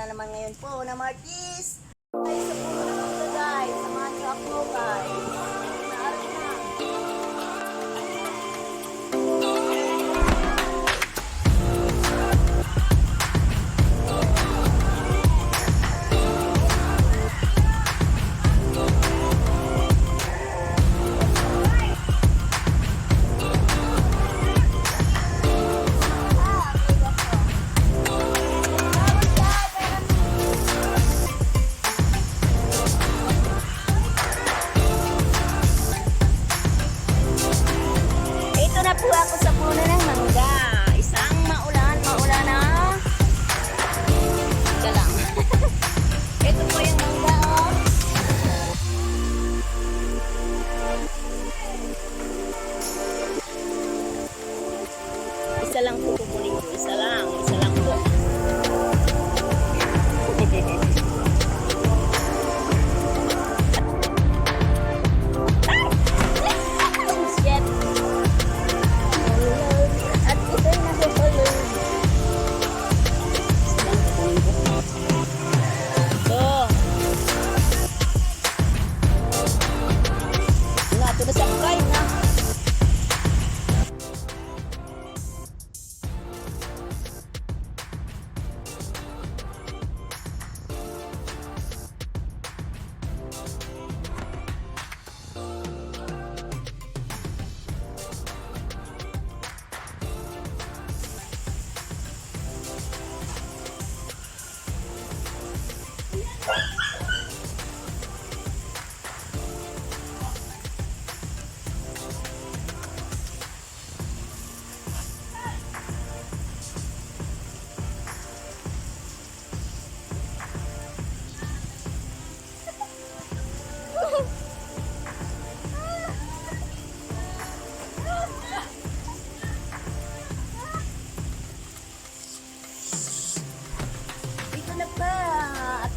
na naman ngayon po na Martis. Guys, sa puno na mga guys. Samahan niyo ako guys. Naaral na. Po ako sa puno ng mangga. Isang maulan na. Ika lang. Ito po yung mangga, oh. Isa lang po kukunin ko. Isa lang po.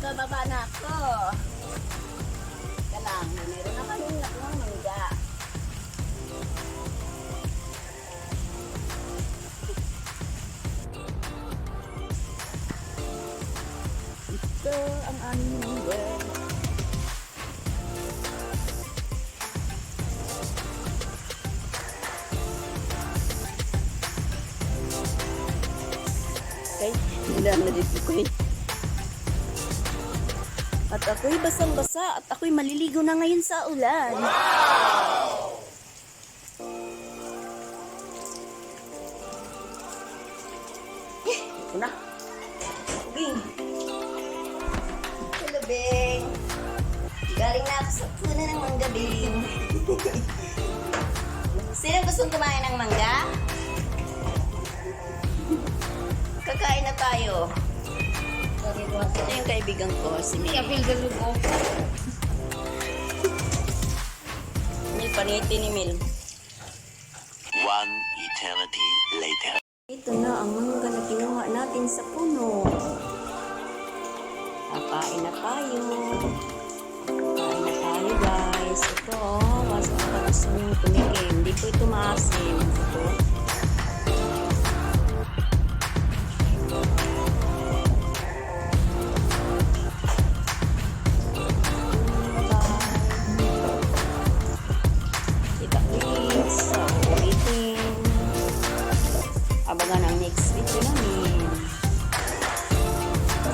Bababa na ako. Teka lang, meron na kaming nakuha mangga. Ito ang aming mangga. Okay, hindi na dito ko eh. At ako'y basang-basa at ako'y maliligo na ngayon sa ulan. Wow! Ito na. Bing! Hello, Bing! Galing na ako sa puno ng mangga, Bing. Sino gustong kumain ng mangga? Kakain na tayo. Ito yung kaibigan ko, si Mil. Mil, paniti ni Mil. One eternity later. Ito na ang mangga na kinuha natin sa puno. Kakain na tayo. Kain na tayo, guys. Ito, basta kapag gusto nyo tumikim. Hindi po ito maasim. Ito. Abangan ang next video namin.